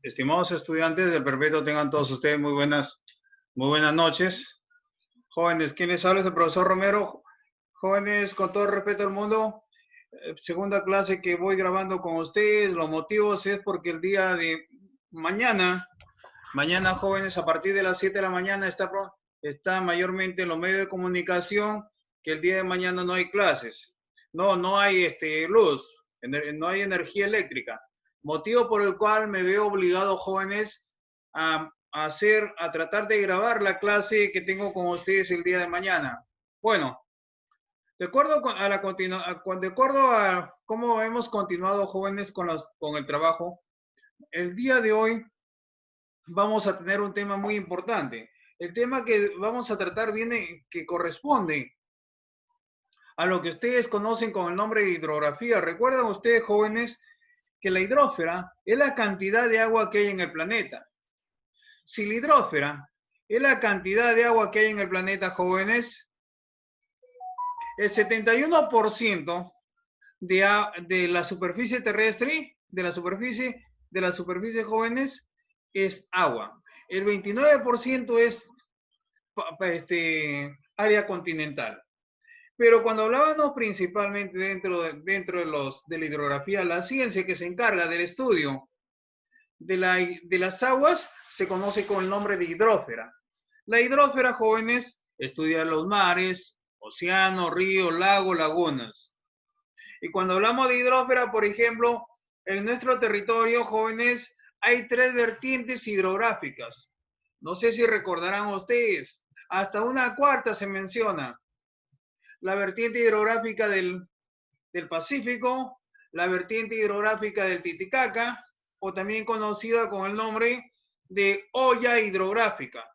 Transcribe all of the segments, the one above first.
Estimados estudiantes del Perpetuo, tengan todos ustedes muy buenas noches. Jóvenes, ¿quién les habla? Es el profesor Romero. Jóvenes, con todo el respeto al mundo, segunda clase que voy grabando con ustedes. Los motivos es porque el día de mañana, jóvenes, a partir de las 7 de la mañana está mayormente en los medios de comunicación que el día de mañana no hay clases. No hay luz, no hay energía eléctrica. Motivo por el cual me veo obligado, jóvenes, a tratar de grabar la clase que tengo con ustedes el día de mañana. Bueno, de acuerdo a cómo hemos continuado, jóvenes, con el trabajo, el día de hoy vamos a tener un tema muy importante. El tema que vamos a tratar que corresponde a lo que ustedes conocen con el nombre de hidrografía. ¿Recuerdan ustedes, jóvenes, que la hidrósfera es la cantidad de agua que hay en el planeta? Si la hidrósfera es la cantidad de agua que hay en el planeta, jóvenes, el 71% de la superficie terrestre, de la superficie, jóvenes, es agua. El 29% es área continental. Pero cuando hablábamos principalmente dentro de la hidrografía, la ciencia que se encarga del estudio de las aguas se conoce con el nombre de hidrósfera. La hidrósfera, jóvenes, estudia los mares, océanos, ríos, lagos, lagunas. Y cuando hablamos de hidrósfera, por ejemplo, en nuestro territorio, jóvenes, hay 3 vertientes hidrográficas. No sé si recordarán ustedes, hasta una cuarta se menciona. La vertiente hidrográfica del Pacífico, la vertiente hidrográfica del Titicaca, o también conocida con el nombre de olla hidrográfica.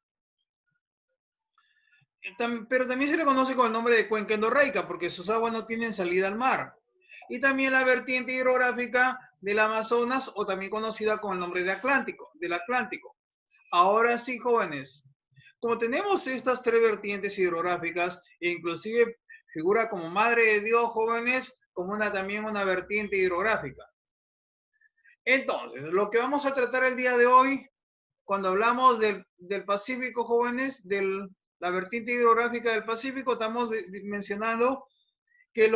Pero también se le conoce con el nombre de cuenca endorreica, porque sus aguas no tienen salida al mar. Y también la vertiente hidrográfica del Amazonas, o también conocida con el nombre del Atlántico. Ahora sí, jóvenes, como tenemos estas 3 vertientes hidrográficas, e inclusive figura como Madre de Dios, jóvenes, como también una vertiente hidrográfica. Entonces, lo que vamos a tratar el día de hoy, cuando hablamos del Pacífico, jóvenes, la vertiente hidrográfica del Pacífico, estamos mencionando que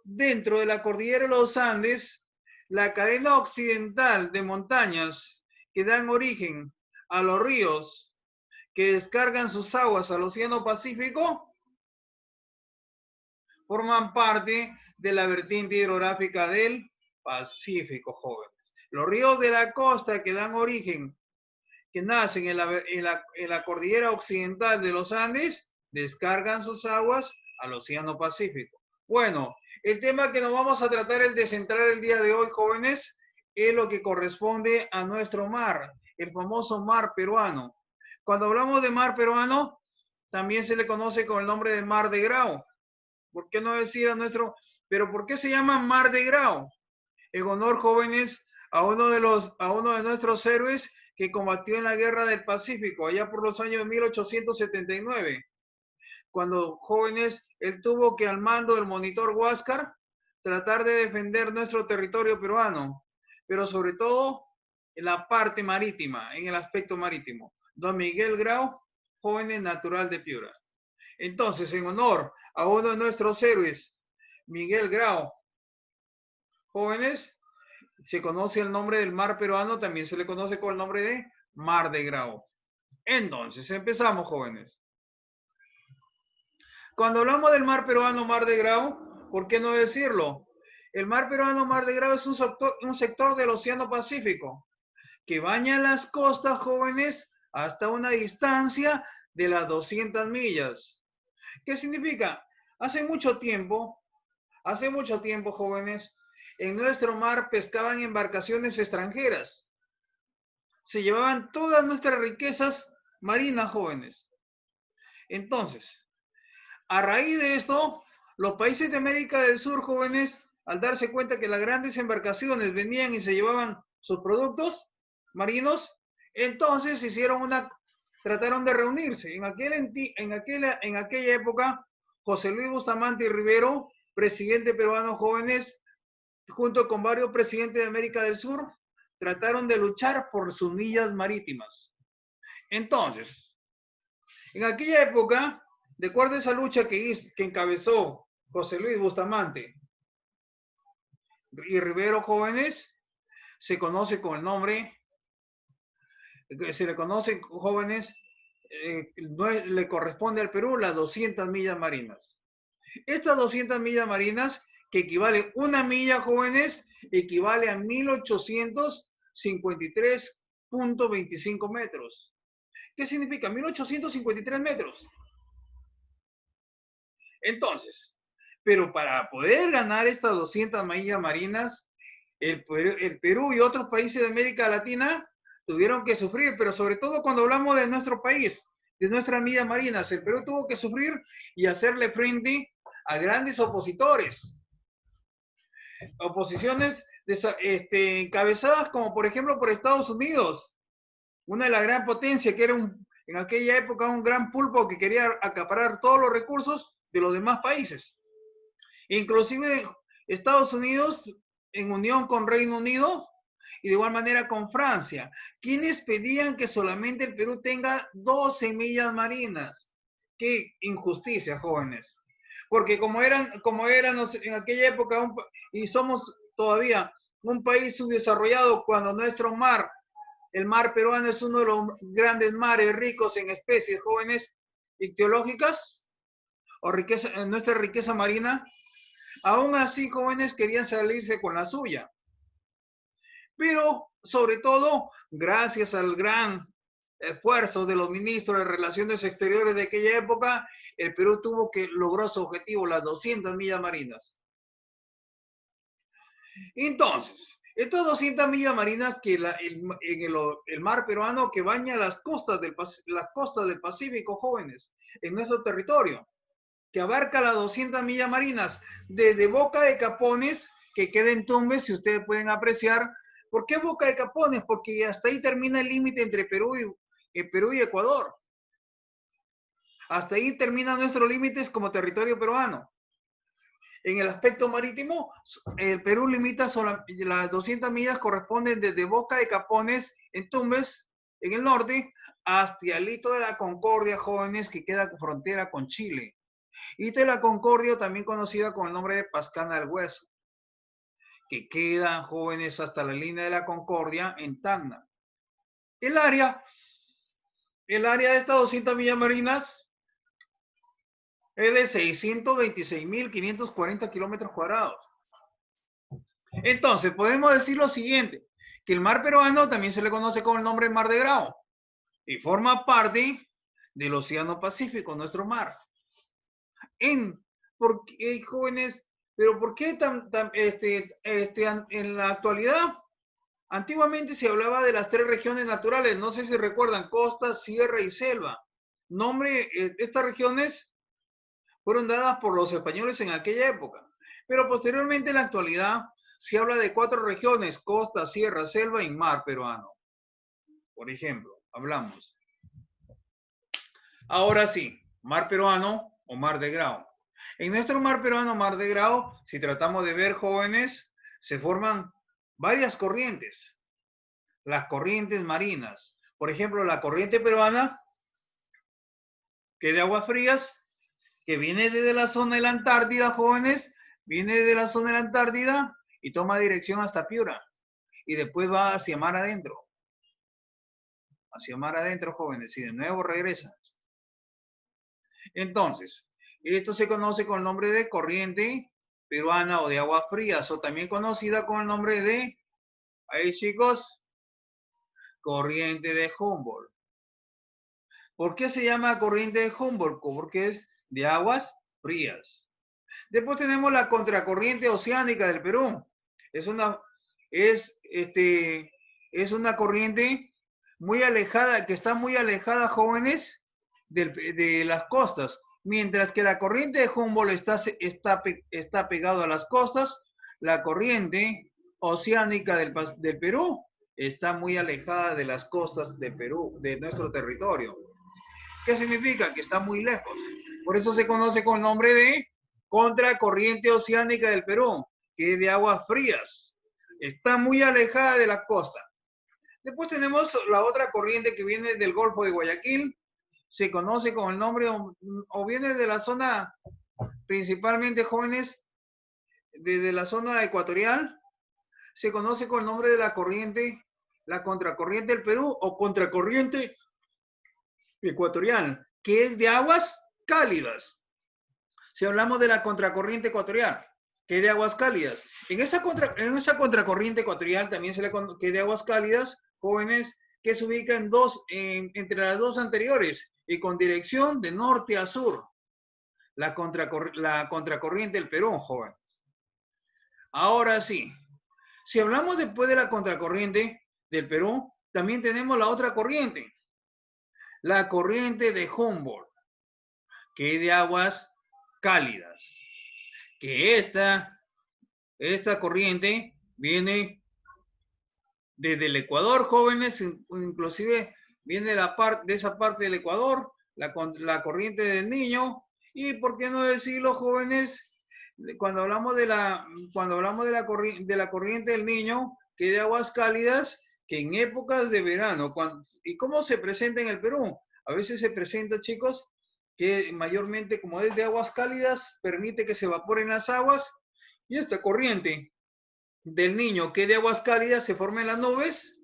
dentro de la cordillera de los Andes, la cadena occidental de montañas que dan origen a los ríos que descargan sus aguas al Océano Pacífico, forman parte de la vertiente hidrográfica del Pacífico, jóvenes. Los ríos de la costa que dan origen, que nacen en la cordillera occidental de los Andes, descargan sus aguas al Océano Pacífico. Bueno, el tema que nos vamos a tratar de centrar el día de hoy, jóvenes, es lo que corresponde a nuestro mar, el famoso mar peruano. Cuando hablamos de mar peruano, también se le conoce con el nombre de mar de Grau. ¿Por qué no decir pero por qué se llama mar de Grau? En honor, jóvenes, a uno de nuestros héroes que combatió en la Guerra del Pacífico, allá por los años 1879. Cuando, jóvenes, él tuvo que, al mando del monitor Huáscar, tratar de defender nuestro territorio peruano, pero sobre todo en la parte marítima, en el aspecto marítimo. Don Miguel Grau, joven natural de Piura. Entonces, en honor a uno de nuestros héroes, Miguel Grau, jóvenes, se conoce el nombre del mar peruano, también se le conoce con el nombre de Mar de Grau. Entonces, empezamos, jóvenes. Cuando hablamos del mar peruano, Mar de Grau, ¿por qué no decirlo? El mar peruano, Mar de Grau, es un sector del Océano Pacífico que baña las costas, jóvenes, hasta una distancia de las 200 millas. ¿Qué significa? Hace mucho tiempo, jóvenes, en nuestro mar pescaban embarcaciones extranjeras. Se llevaban todas nuestras riquezas marinas, jóvenes. Entonces, a raíz de esto, los países de América del Sur, jóvenes, al darse cuenta que las grandes embarcaciones venían y se llevaban sus productos marinos, entonces trataron de reunirse. En aquella época, José Luis Bustamante y Rivero, presidente peruano, jóvenes, junto con varios presidentes de América del Sur, trataron de luchar por sus millas marítimas. Entonces, en aquella época, de acuerdo a esa lucha que encabezó José Luis Bustamante y Rivero Jóvenes, se conoce con el nombre, se le conoce jóvenes, le corresponde al Perú las 200 millas marinas. Estas 200 millas marinas, que equivale una milla, jóvenes, equivale a 1853.25 metros. ¿Qué significa? 1853 metros. Entonces, pero para poder ganar estas 200 millas marinas, el Perú y otros países de América Latina tuvieron que sufrir, pero sobre todo cuando hablamos de nuestro país, de nuestras millas marinas, el Perú tuvo que sufrir y hacerle frente a grandes opositores. Oposiciones encabezadas como por ejemplo por Estados Unidos, una de las gran potencias que era en aquella época un gran pulpo que quería acaparar todos los recursos de los demás países. Inclusive Estados Unidos en unión con Reino Unido y de igual manera con Francia, quienes pedían que solamente el Perú tenga 12 millas marinas. Qué injusticia, jóvenes. Porque como eran en aquella época, y somos todavía un país subdesarrollado cuando nuestro mar, el mar peruano es uno de los grandes mares ricos en especies, jóvenes, ictiológicas, o nuestra riqueza marina, aún así, jóvenes querían salirse con la suya. Pero, sobre todo, gracias al gran esfuerzo de los ministros de Relaciones Exteriores de aquella época, el Perú logró su objetivo, las 200 millas marinas. Entonces, estas 200 millas marinas que el mar peruano que baña las costas del Pacífico, jóvenes, en nuestro territorio, que abarca las 200 millas marinas, desde Boca de Capones, que queda en Tumbes, si ustedes pueden apreciar. ¿Por qué Boca de Capones? Porque hasta ahí termina el límite entre Perú y Ecuador. Hasta ahí terminan nuestros límites como territorio peruano. En el aspecto marítimo, el Perú limita las 200 millas corresponden desde Boca de Capones, en Tumbes, en el norte, hasta el Hito de la Concordia, jóvenes, que queda frontera con Chile. Hito de la Concordia, también conocida con el nombre de Pascana del Hueso, que quedan, jóvenes, hasta la línea de la Concordia en Tacna. El área de estas 200 millas marinas es de 626.540 kilómetros cuadrados. Entonces, podemos decir lo siguiente, que el mar peruano también se le conoce con el nombre Mar de Grao y forma parte del Océano Pacífico, nuestro mar. Jóvenes, pero ¿por qué en la actualidad? Antiguamente se hablaba de las 3 regiones naturales, no sé si recuerdan, costa, sierra y selva. Estas regiones fueron dadas por los españoles en aquella época, pero posteriormente en la actualidad se habla de 4 regiones, costa, sierra, selva y mar peruano. Por ejemplo, hablamos. Ahora sí, mar peruano o mar de Grao. En nuestro mar peruano, mar de Grao, si tratamos de ver, jóvenes, se forman varias corrientes. Las corrientes marinas. Por ejemplo, la corriente peruana, que es de aguas frías, que viene desde la zona de la Antártida, jóvenes, viene desde la zona de la Antártida y toma dirección hasta Piura. Y después va hacia mar adentro. Hacia mar adentro, jóvenes, y de nuevo regresa. Entonces, esto se conoce con el nombre de corriente peruana o de aguas frías, o también conocida con el nombre de, ahí chicos, corriente de Humboldt. ¿Por qué se llama corriente de Humboldt? Porque es de aguas frías. Después tenemos la contracorriente oceánica del Perú. Es una corriente muy alejada, que está muy alejada, jóvenes, de las costas. Mientras que la corriente de Humboldt está pegado a las costas, la corriente oceánica del Perú está muy alejada de las costas de Perú, de nuestro territorio. ¿Qué significa? Que está muy lejos. Por eso se conoce con el nombre de contracorriente oceánica del Perú, que es de aguas frías. Está muy alejada de la costa. Después tenemos la otra corriente que viene del Golfo de Guayaquil, se conoce con el nombre o viene de la zona, principalmente jóvenes, desde la zona ecuatorial, se conoce con el nombre de la corriente, la contracorriente del Perú o contracorriente ecuatorial, que es de aguas cálidas. Si hablamos de la contracorriente ecuatorial, que es de aguas cálidas, en esa contracorriente ecuatorial también se le conoce que es de aguas cálidas, jóvenes, que se ubica entre las dos anteriores y con dirección de norte a sur. La contracorriente del Perú, jóvenes. Ahora sí, si hablamos después de la contracorriente del Perú, también tenemos la otra corriente, la corriente de Humboldt, que es de aguas cálidas. Que esta corriente viene desde el Ecuador, jóvenes, inclusive viene de esa parte del Ecuador, la corriente del Niño, y por qué no decirlo, jóvenes, cuando hablamos de la corriente del Niño, que de aguas cálidas, que en épocas de verano, ¿y cómo se presenta en el Perú? A veces se presenta, chicos, que mayormente como es de aguas cálidas, permite que se evaporen las aguas, y esta corriente del Niño, que de aguas cálidas, se formen las nubes,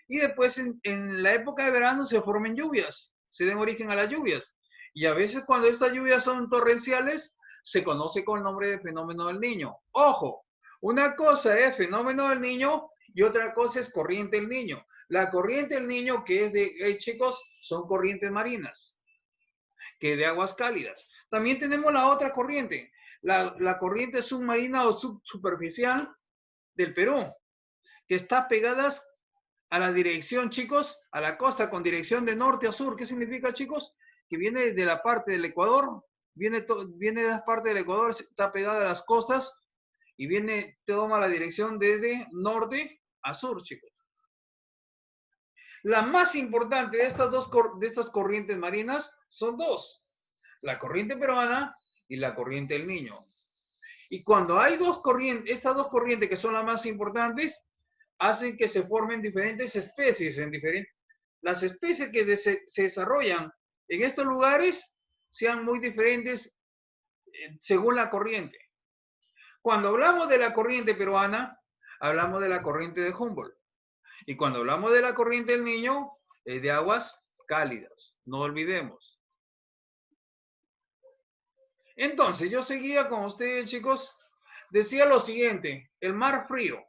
y después en la época de verano se formen lluvias, se den origen a las lluvias. Y a veces cuando estas lluvias son torrenciales, se conoce con el nombre de fenómeno del Niño. Ojo, una cosa es fenómeno del Niño y otra cosa es corriente del Niño. La corriente del Niño, que es de, chicos, son corrientes marinas, que de aguas cálidas. También tenemos la otra corriente, la corriente submarina o superficial del Perú, que está pegadas a la dirección, chicos, a la costa con dirección de norte a sur. ¿Qué significa, chicos? Que viene desde la parte del Ecuador, viene de la parte del Ecuador, está pegada a las costas y toma la dirección desde norte a sur, chicos. La más importante de estas corrientes marinas son dos, la corriente peruana y la corriente del Niño. Y cuando hay estas dos corrientes que son las más importantes, hacen que se formen diferentes especies. Las especies que se desarrollan en estos lugares sean muy diferentes según la corriente. Cuando hablamos de la corriente peruana, hablamos de la corriente de Humboldt. Y cuando hablamos de la corriente del Niño, es de aguas cálidas. No olvidemos. Entonces, yo seguía con ustedes, chicos. Decía lo siguiente, el mar frío.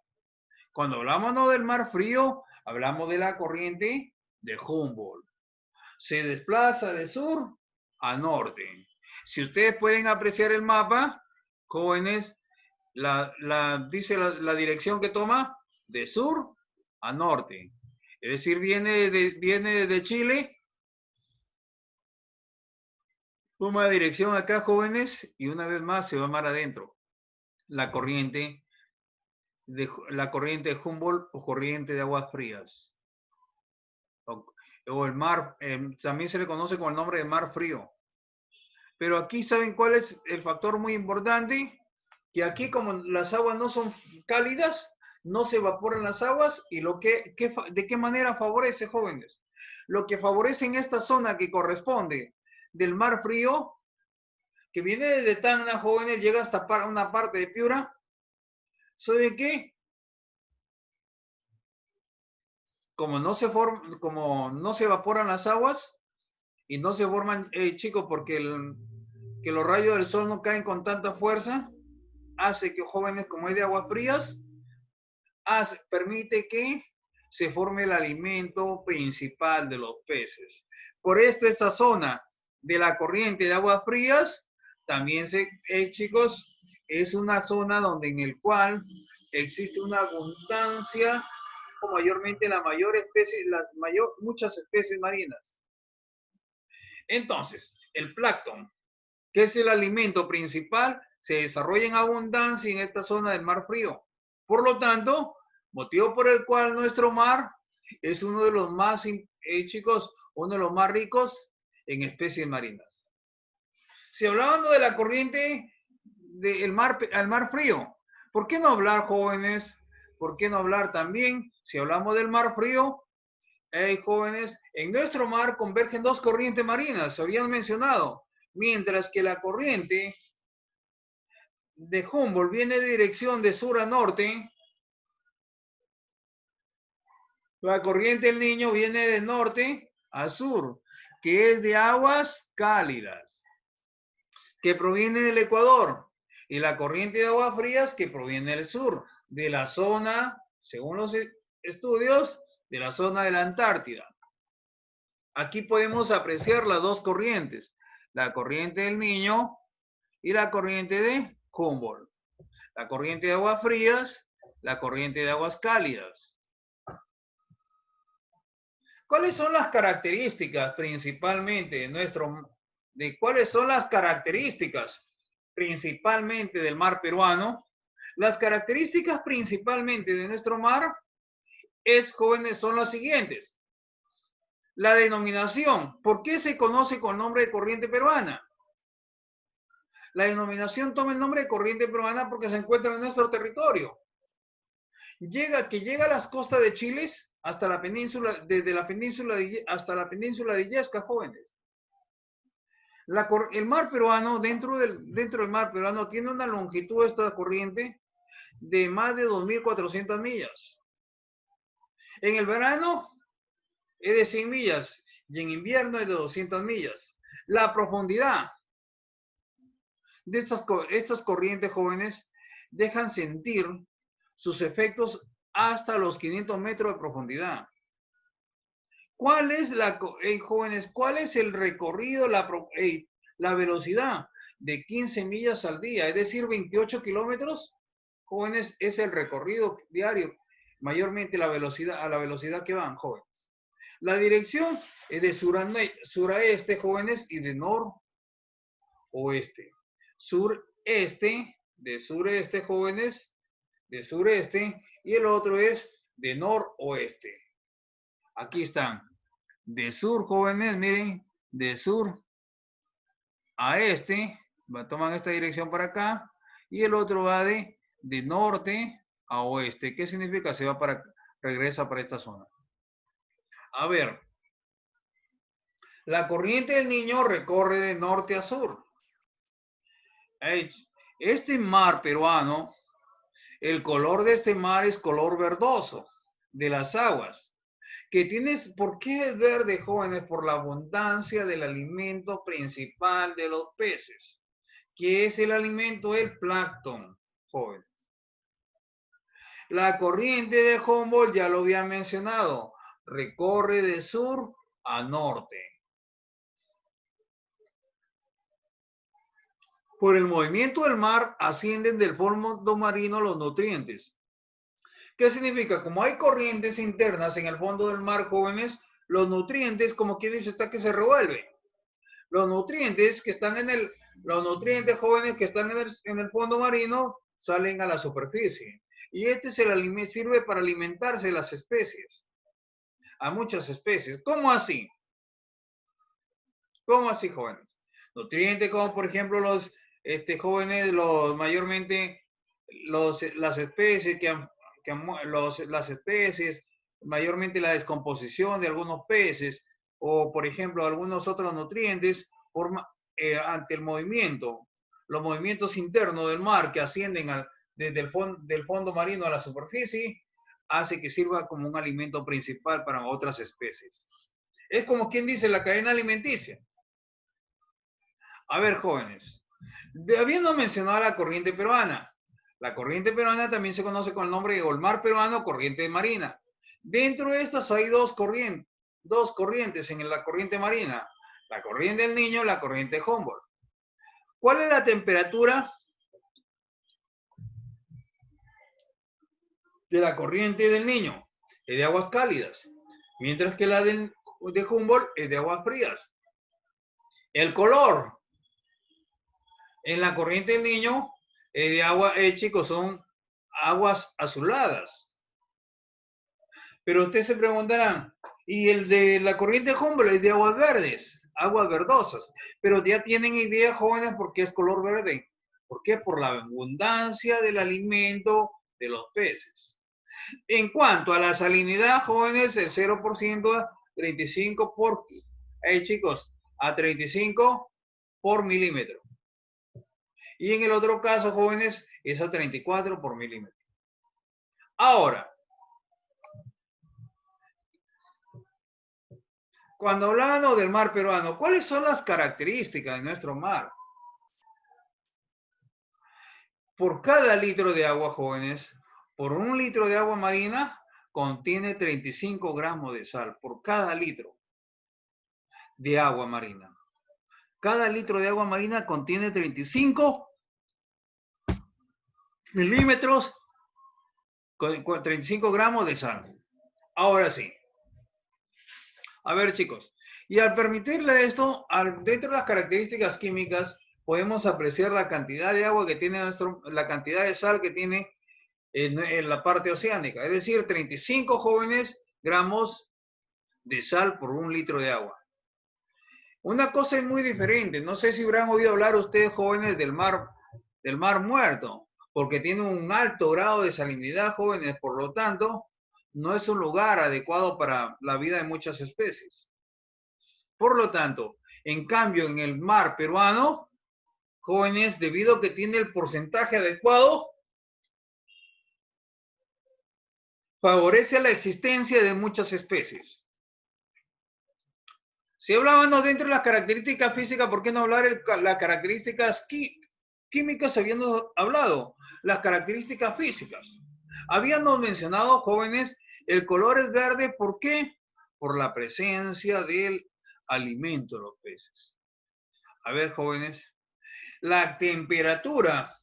Cuando hablamos del mar frío, hablamos de la corriente de Humboldt. Se desplaza de sur a norte. Si ustedes pueden apreciar el mapa, jóvenes, dice la dirección que toma de sur a norte. Es decir, viene de Chile, toma dirección acá, jóvenes, y una vez más se va mar adentro. La corriente de Humboldt o corriente de aguas frías. O el mar, también se le conoce con el nombre de mar frío. Pero aquí, ¿saben cuál es el factor muy importante? Que aquí, como las aguas no son cálidas, no se evaporan las aguas. ¿Y de qué manera favorece, jóvenes? Lo que favorece en esta zona que corresponde del mar frío, que viene desde Tacna, jóvenes, llega hasta una parte de Piura. ¿Saben qué? Como no se evaporan las aguas y no se forman, chicos, porque que los rayos del sol no caen con tanta fuerza, hace que jóvenes, como es de aguas frías, permite que se forme el alimento principal de los peces. Por esto esta zona de la corriente de aguas frías también chicos, es una zona en el cual existe una abundancia, o mayormente muchas especies marinas. Entonces, el plancton, que es el alimento principal, se desarrolla en abundancia en esta zona del mar frío. Por lo tanto, motivo por el cual nuestro mar es uno de los más, chicos, uno de los más ricos en especies marinas. Si hablamos de la corriente al mar frío, ¿por qué no hablar, jóvenes? ¿Por qué no hablar también, si hablamos del mar frío, Jóvenes, en nuestro mar convergen dos corrientes marinas, se habían mencionado, mientras que la corriente de Humboldt viene de dirección de sur a norte, la corriente del Niño viene de norte a sur, que es de aguas cálidas, que proviene del Ecuador, y la corriente de aguas frías que proviene del sur, de la zona, según los estudios, de la zona de la Antártida. Aquí podemos apreciar las dos corrientes, la corriente del Niño y la corriente de Humboldt. La corriente de aguas frías, la corriente de aguas cálidas. ¿Cuáles son las características principalmente cuáles son las características principalmente del mar peruano? Las características principalmente de nuestro mar jóvenes, son las siguientes. La denominación, ¿por qué se conoce con el nombre de corriente peruana? La denominación toma el nombre de corriente peruana porque se encuentra en nuestro territorio. Llega a las costas de Chile hasta la península, desde la península hasta la península de Illescas, jóvenes. El mar peruano, dentro del mar peruano, tiene una longitud de esta corriente de más de 2.400 millas. En el verano es de 100 millas y en invierno es de 200 millas. La profundidad de estas corrientes, jóvenes, dejan sentir sus efectos hasta los 500 metros de profundidad. ¿Cuál es jóvenes, cuál es el recorrido, la velocidad de 15 millas al día? Es decir, 28 kilómetros, jóvenes, es el recorrido diario, mayormente a la velocidad que van, jóvenes. La dirección es de sur a este, jóvenes, y de noroeste. Sureste, de sureste, jóvenes, de sureste, y el otro es de noroeste. Aquí están. De sur, jóvenes, miren, de sur a este, toman esta dirección para acá, y el otro va de norte a oeste. ¿Qué significa? Regresa para esta zona. A ver, la corriente del Niño recorre de norte a sur. Este mar peruano, el color de este mar es color verdoso de las aguas. ¿Por qué es verde, jóvenes? Por la abundancia del alimento principal de los peces. ¿Qué es el alimento? El plancton, jóvenes. La corriente de Humboldt, ya lo había mencionado, recorre de sur a norte. Por el movimiento del mar ascienden del fondo marino los nutrientes. ¿Qué significa? Como hay corrientes internas en el fondo del mar, jóvenes, los nutrientes, como quien dice, está que se revuelve. Los nutrientes jóvenes que están en el fondo marino salen a la superficie. Y sirve para alimentarse de las especies. A muchas especies. ¿Cómo así? ¿Cómo así, jóvenes? Nutrientes como, por ejemplo, jóvenes, mayormente las especies las especies, mayormente la descomposición de algunos peces, o por ejemplo algunos otros nutrientes, ante el movimiento, los movimientos internos del mar que ascienden desde del fondo marino a la superficie, hace que sirva como un alimento principal para otras especies. Es como quien dice la cadena alimenticia. A ver, jóvenes, habiendo mencionado la corriente peruana, la corriente peruana también se conoce con el nombre de mar peruano, corriente marina. Dentro de estas hay dos corrientes en la corriente marina, la corriente del Niño y la corriente de Humboldt. ¿Cuál es la temperatura de la corriente del Niño? Es de aguas cálidas, mientras que la de Humboldt es de aguas frías. El color en la corriente del Niño de agua, chicos, son aguas azuladas. Pero ustedes se preguntarán, y el de la corriente Humboldt es de aguas verdes, aguas verdosas. Pero ya tienen idea, jóvenes, por qué es color verde. ¿Por qué? Por la abundancia del alimento de los peces. En cuanto a la salinidad, jóvenes, el 0% a 35 por, chicos, a 35 por milímetro. Y en el otro caso, jóvenes, es a 34 por milímetro. Ahora, cuando hablamos del mar peruano, ¿cuáles son las características de nuestro mar? Por cada litro de agua, jóvenes, por un litro de agua marina, contiene 35 gramos de sal, por cada litro de agua marina. Cada litro de agua marina contiene 35 milímetros, 35 gramos de sal. Ahora sí. A ver, chicos. Y al permitirle esto, dentro de las características químicas, podemos apreciar la cantidad de agua que tiene la cantidad de sal que tiene en la parte oceánica. Es decir, 35 jóvenes gramos de sal por un litro de agua. Una cosa es muy diferente. No sé si habrán oído hablar ustedes, jóvenes, del mar Muerto, porque tiene un alto grado de salinidad, jóvenes. Por lo tanto, no es un lugar adecuado para la vida de muchas especies. Por lo tanto, en cambio, en el mar peruano, jóvenes, debido a que tiene el porcentaje adecuado, favorece la existencia de muchas especies. Si hablábamos dentro de las características físicas, ¿por qué no hablar de las características químicas habiendo hablado? Las características físicas. Habíamos mencionado, jóvenes, el color es verde, ¿por qué? Por la presencia del alimento de los peces. A ver, jóvenes, la temperatura,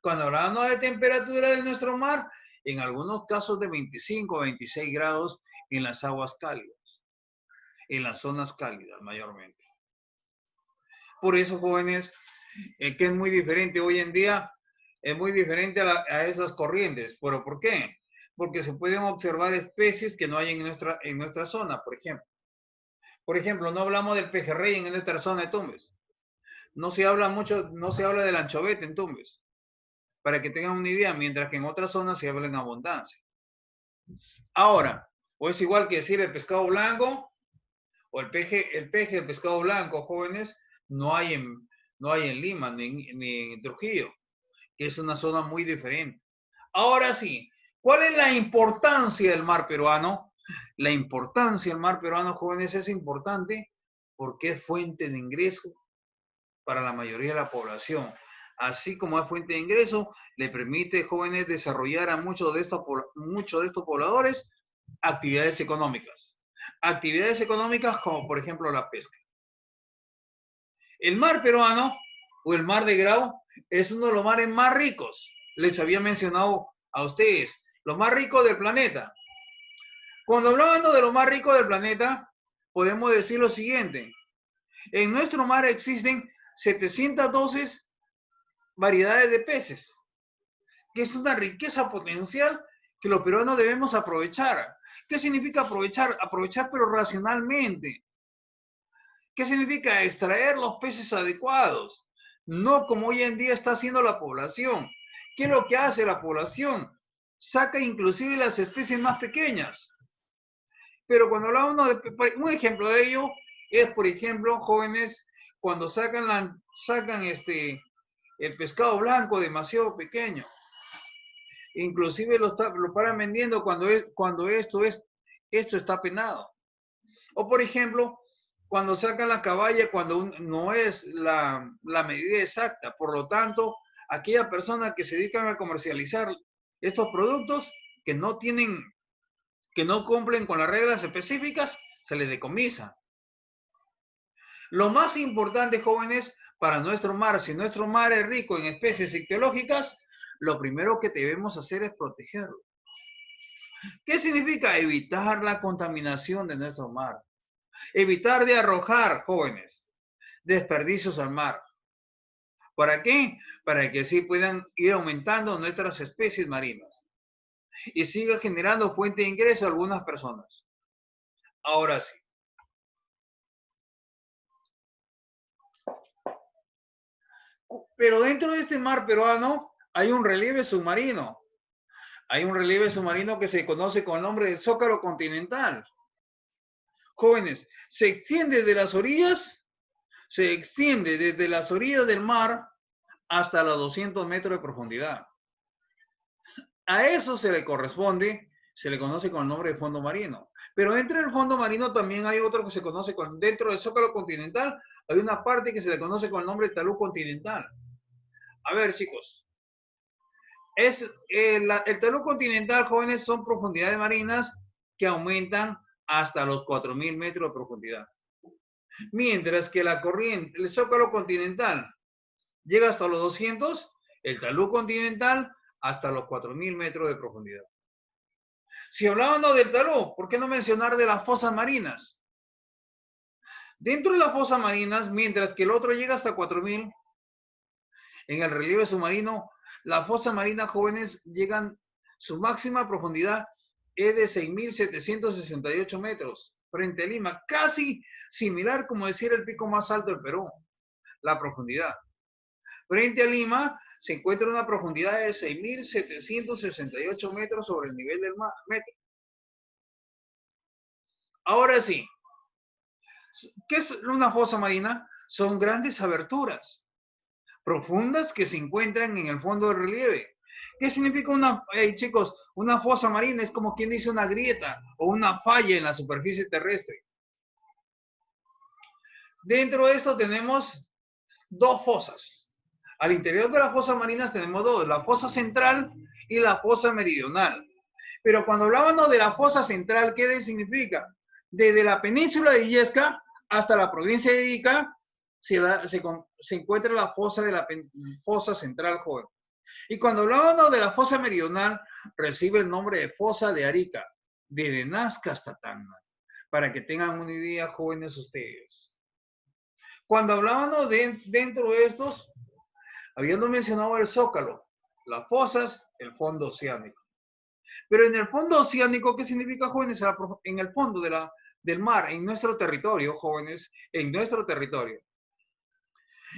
cuando hablamos de temperatura de nuestro mar, en algunos casos de 25 a 26 grados en las aguas cálidas, en las zonas cálidas mayormente. Por eso, jóvenes, que es muy diferente hoy en día, es muy diferente a esas corrientes. ¿Pero por qué? Porque se pueden observar especies que no hay en nuestra zona, por ejemplo. Por ejemplo, no hablamos del pejerrey en nuestra zona de Tumbes. No se habla mucho, no se habla del anchovete en Tumbes, para que tengan una idea, mientras que en otras zonas se habla en abundancia. Ahora, o es igual que decir el pescado blanco, o el pescado blanco, jóvenes, no hay en Lima, ni en Trujillo, que es una zona muy diferente. Ahora sí, ¿cuál es la importancia del mar peruano? La importancia del mar peruano, jóvenes, es importante porque es fuente de ingreso para la mayoría de la población. Así como es fuente de ingreso, le permite, jóvenes, desarrollar a muchos de estos pobladores actividades económicas. Actividades económicas como, por ejemplo, la pesca. El mar peruano, o el mar de Grau, es uno de los mares más ricos. Les había mencionado a ustedes, los más ricos del planeta. Cuando hablamos de los más ricos del planeta, podemos decir lo siguiente. En nuestro mar existen 712 variedades de peces, que es una riqueza potencial que los peruanos debemos aprovechar. ¿Qué significa aprovechar? Aprovechar, pero racionalmente. ¿Qué significa? Extraer los peces adecuados, no como hoy en día está haciendo la población. ¿Qué es lo que hace la población? Saca inclusive las especies más pequeñas. Pero cuando hablamos de un ejemplo de ello es, por ejemplo, jóvenes, cuando sacan el pescado blanco demasiado pequeño. Inclusive lo paran vendiendo cuando esto está penado. O por ejemplo, cuando sacan la caballa, cuando no es la medida exacta. Por lo tanto, aquellas personas que se dedican a comercializar estos productos que no cumplen con las reglas específicas, se les decomisa. Lo más importante, jóvenes, para nuestro mar, si nuestro mar es rico en especies ictiológicas, lo primero que debemos hacer es protegerlo. ¿Qué significa? Evitar la contaminación de nuestro mar. Evitar de arrojar, jóvenes, desperdicios al mar. ¿Para qué? Para que así puedan ir aumentando nuestras especies marinas y siga generando fuente de ingreso a algunas personas. Ahora sí. Pero dentro de este mar peruano hay un relieve submarino. Hay un relieve submarino que se conoce con el nombre de zócalo continental. Jóvenes, se extiende desde las orillas del mar hasta los 200 metros de profundidad. A eso se le corresponde, se le conoce con el nombre de fondo marino. Pero dentro del fondo marino también hay otro que se conoce dentro del zócalo continental, hay una parte que se le conoce con el nombre de talud continental. A ver, chicos, el talud continental, jóvenes, son profundidades marinas que aumentan hasta los 4.000 metros de profundidad. Mientras que la corriente, el zócalo continental, llega hasta los 200, el talud continental hasta los 4.000 metros de profundidad. Si hablábamos del talud, ¿por qué no mencionar de las fosas marinas? Dentro de las fosas marinas, mientras que el otro llega hasta 4.000, en el relieve submarino, las fosas marinas, jóvenes, llegan, su máxima profundidad es de 6.768 metros frente a Lima, casi similar como decir el pico más alto del Perú, la profundidad. Frente a Lima se encuentra una profundidad de 6.768 metros sobre el nivel del mar. Ahora sí, ¿qué es una fosa marina? Son grandes aberturas profundas que se encuentran en el fondo del relieve. ¿Qué significa chicos? Una fosa marina es como quien dice una grieta o una falla en la superficie terrestre. Dentro de esto tenemos dos fosas. Al interior de las fosas marinas tenemos dos, la fosa central y la fosa meridional. Pero cuando hablábamos de la fosa central, ¿qué significa? Desde la península de Illesca hasta la provincia de Ica se encuentra la fosa de la fosa central, joven. Y cuando hablábamos de la fosa meridional, recibe el nombre de fosa de Arica, desde Nazca hasta Tacna, para que tengan una idea, jóvenes ustedes. Cuando hablábamos dentro de estos, habiendo mencionado el zócalo, las fosas, el fondo oceánico. Pero en el fondo oceánico, ¿qué significa, jóvenes? En el fondo del mar, en nuestro territorio, jóvenes, en nuestro territorio.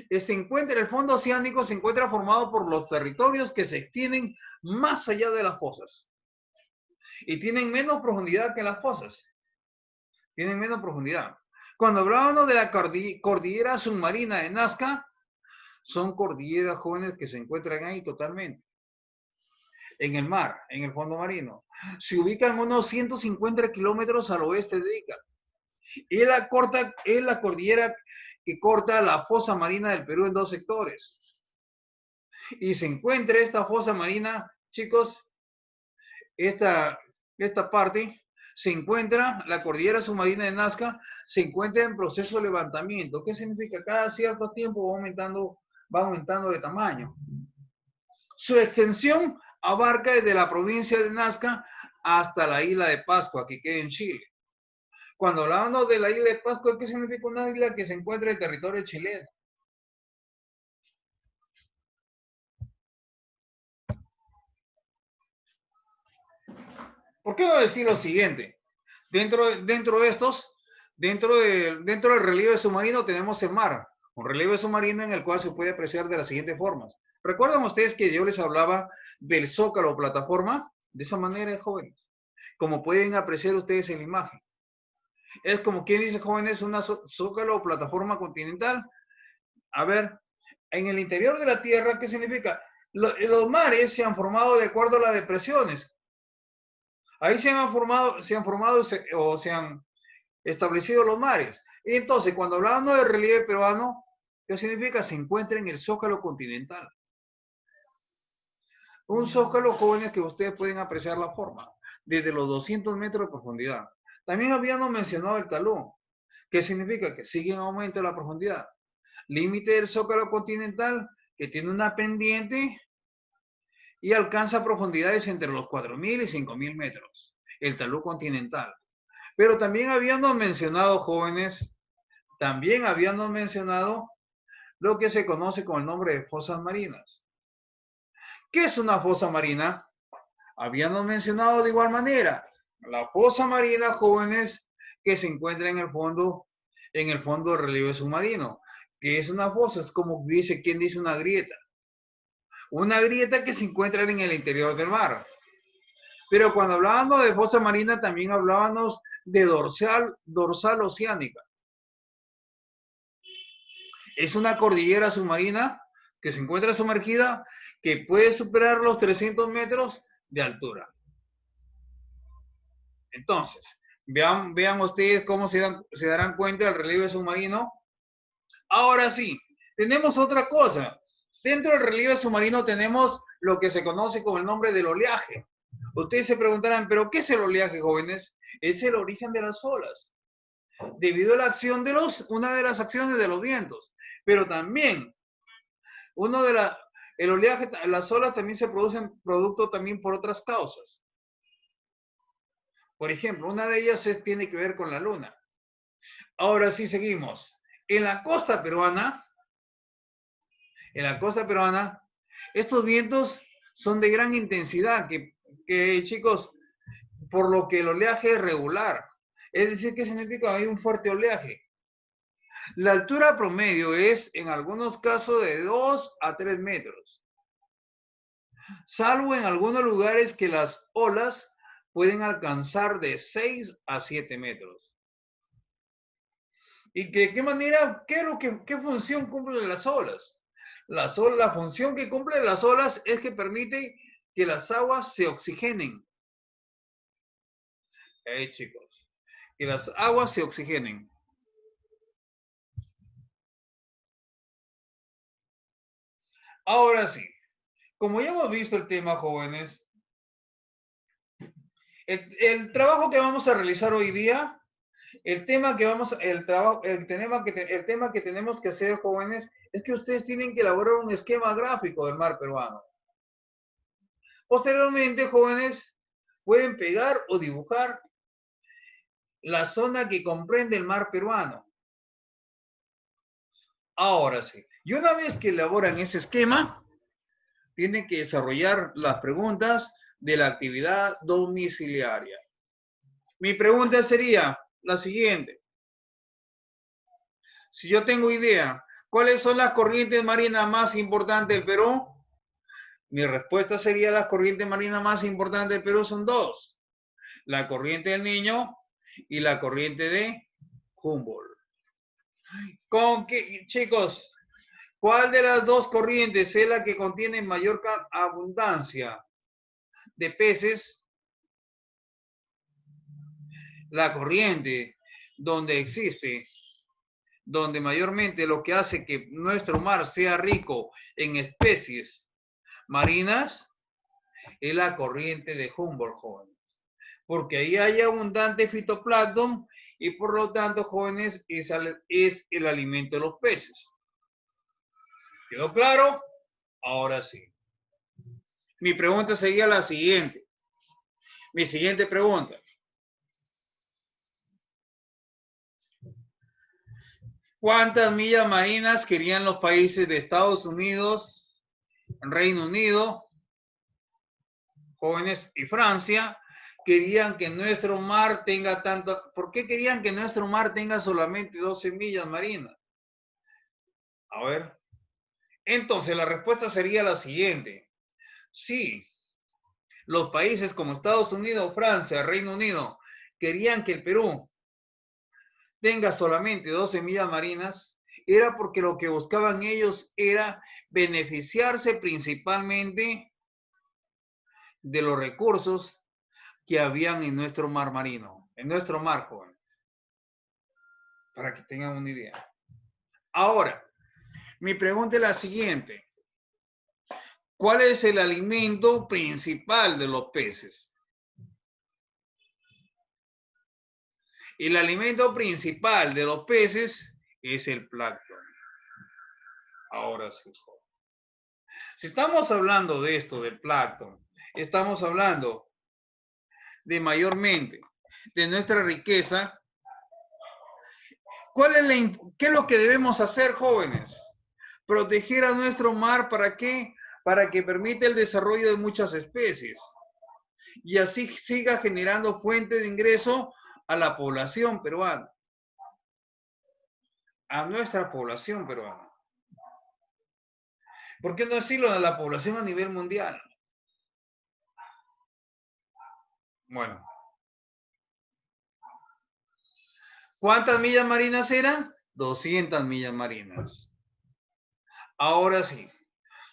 El fondo oceánico se encuentra formado por los territorios que se extienden más allá de las fosas. Y tienen menos profundidad que las fosas. Tienen menos profundidad. Cuando hablábamos de la cordillera submarina de Nazca, son cordilleras, jóvenes, que se encuentran ahí totalmente. En el mar, en el fondo marino. Se ubican unos 150 kilómetros al oeste de Ica. Es la cordillera que corta la fosa marina del Perú en dos sectores. Y se encuentra esta fosa marina, chicos, esta parte, se encuentra, la cordillera submarina de Nazca, se encuentra en proceso de levantamiento. ¿Qué significa? Cada cierto tiempo va aumentando de tamaño. Su extensión abarca desde la provincia de Nazca hasta la isla de Pascua, que queda en Chile. Cuando hablamos de la isla de Pascua, ¿qué significa una isla que se encuentra en territorio chileno? ¿Por qué no decir lo siguiente? Dentro del relieve submarino tenemos el mar, un relieve submarino en el cual se puede apreciar de las siguientes formas. ¿Recuerdan ustedes que yo les hablaba del zócalo plataforma? De esa manera, jóvenes, como pueden apreciar ustedes en la imagen. Es como quien dice, jóvenes, una zócalo o plataforma continental. A ver, en el interior de la Tierra, ¿qué significa? Los mares se han formado de acuerdo a las depresiones. Ahí se han establecido los mares. Y entonces, cuando hablamos del relieve peruano, ¿qué significa? Se encuentra en el zócalo continental. Un zócalo, jóvenes, que ustedes pueden apreciar la forma, desde los 200 metros de profundidad. También habíamos mencionado el talud, que significa que sigue en aumento la profundidad. Límite del zócalo continental, que tiene una pendiente y alcanza profundidades entre los 4.000 y 5.000 metros. El talud continental. Pero también habíamos mencionado, jóvenes, lo que se conoce con el nombre de fosas marinas. ¿Qué es una fosa marina? Habíamos mencionado de igual manera la fosa marina, jóvenes, que se encuentra en el fondo del relieve submarino. ¿Qué es una fosa? Es como quien dice una grieta. Una grieta que se encuentra en el interior del mar. Pero cuando hablábamos de fosa marina, también hablábamos de dorsal oceánica. Es una cordillera submarina que se encuentra sumergida, que puede superar los 300 metros de altura. Entonces, vean ustedes cómo se darán cuenta del relieve submarino. Ahora sí, tenemos otra cosa. Dentro del relieve submarino tenemos lo que se conoce como el nombre del oleaje. Ustedes se preguntarán, ¿pero qué es el oleaje, jóvenes? Es el origen de las olas, debido a la acción de una de las acciones de los vientos. Pero también, el oleaje, las olas también se producen producto también por otras causas. Por ejemplo, una de ellas tiene que ver con la luna. Ahora sí seguimos. En la costa peruana, estos vientos son de gran intensidad, que chicos, por lo que el oleaje es regular. Es decir, ¿qué significa? Hay un fuerte oleaje. La altura promedio es, en algunos casos, de 2 a 3 metros. Salvo en algunos lugares que las olas pueden alcanzar de 6 a 7 metros. ¿Y qué manera, qué función cumplen las olas? La función que cumplen las olas es que permite que las aguas se oxigenen. Chicos, que las aguas se oxigenen. Ahora sí, como ya hemos visto el tema, jóvenes, el trabajo que vamos a realizar hoy día, el tema que tenemos que hacer, jóvenes, es que ustedes tienen que elaborar un esquema gráfico del mar peruano. Posteriormente, jóvenes, pueden pegar o dibujar la zona que comprende el mar peruano. Ahora sí, y una vez que elaboran ese esquema, tienen que desarrollar las preguntas de la actividad domiciliaria. Mi pregunta sería la siguiente. Si yo tengo idea, ¿cuáles son las corrientes marinas más importantes del Perú? Mi respuesta sería: las corrientes marinas más importantes del Perú son dos. La corriente del Niño y la corriente de Humboldt. Chicos, ¿cuál de las dos corrientes es la que contiene mayor abundancia de peces? La corriente donde mayormente lo que hace que nuestro mar sea rico en especies marinas, es la corriente de Humboldt, jóvenes. Porque ahí hay abundante fitoplancton y por lo tanto, jóvenes, es el alimento de los peces. ¿Quedó claro? Ahora sí. Mi pregunta sería la siguiente. Mi siguiente pregunta. ¿Cuántas millas marinas querían los países de Estados Unidos, Reino Unido, jóvenes, y Francia? Querían que nuestro mar tenga ¿por qué querían que nuestro mar tenga solamente 12 millas marinas? A ver. Entonces la respuesta sería la siguiente. Sí, los países como Estados Unidos, Francia, Reino Unido querían que el Perú tenga solamente 12 millas marinas, era porque lo que buscaban ellos era beneficiarse principalmente de los recursos que habían en nuestro mar marino, en nuestro mar, joven, para que tengan una idea. Ahora, mi pregunta es la siguiente. ¿Cuál es el alimento principal de los peces? El alimento principal de los peces es el plancton. Ahora sí, joven. Si estamos hablando de esto, del plancton, estamos hablando de mayormente de nuestra riqueza. ¿Qué es lo que debemos hacer, jóvenes? Proteger a nuestro mar, ¿para qué? Para que permita el desarrollo de muchas especies y así siga generando fuente de ingreso a la población peruana, a nuestra población peruana. ¿Por qué no decirlo de la población a nivel mundial? Bueno, ¿cuántas millas marinas eran? 200 millas marinas. Ahora sí,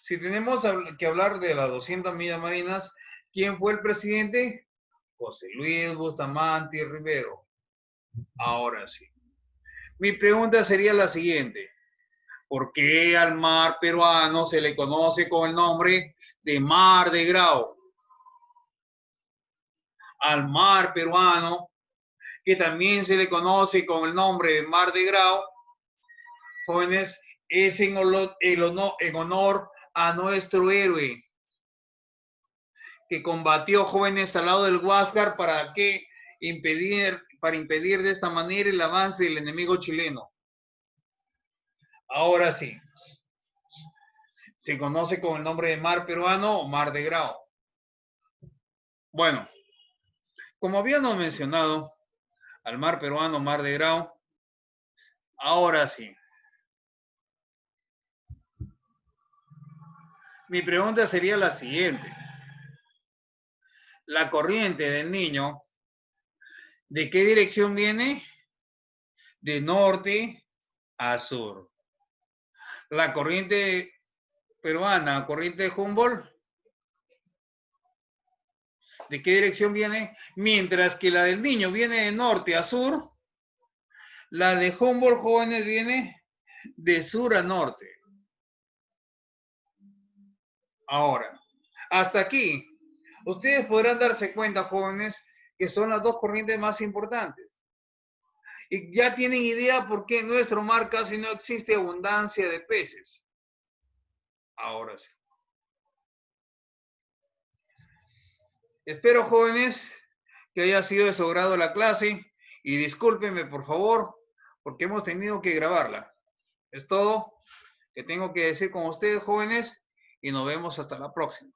si tenemos que hablar de las 200 millas marinas, ¿quién fue el presidente? José Luis Bustamante Rivero. Ahora sí. Mi pregunta sería la siguiente. ¿Por qué al mar peruano se le conoce con el nombre de Mar de Grau? Al mar peruano, que también se le conoce con el nombre de Mar de Grau, jóvenes, es en honor a nuestro héroe que combatió, jóvenes, al lado del Huáscar para impedir de esta manera el avance del enemigo chileno. Ahora sí, se conoce con el nombre de mar peruano o Mar de Grau. Bueno, como habíamos mencionado, al mar peruano, Mar de Grau, ahora sí. Mi pregunta sería la siguiente. La corriente del Niño, ¿de qué dirección viene? De norte a sur. La corriente peruana, corriente de Humboldt, ¿de qué dirección viene? Mientras que la del Niño viene de norte a sur, la de Humboldt, jóvenes, viene de sur a norte. Ahora, hasta aquí, ustedes podrán darse cuenta, jóvenes, que son las dos corrientes más importantes. Y ya tienen idea por qué en nuestro mar casi no existe abundancia de peces. Ahora sí. Espero, jóvenes, que haya sido de su agrado la clase y discúlpenme, por favor, porque hemos tenido que grabarla. Es todo que tengo que decir con ustedes, jóvenes, y nos vemos hasta la próxima.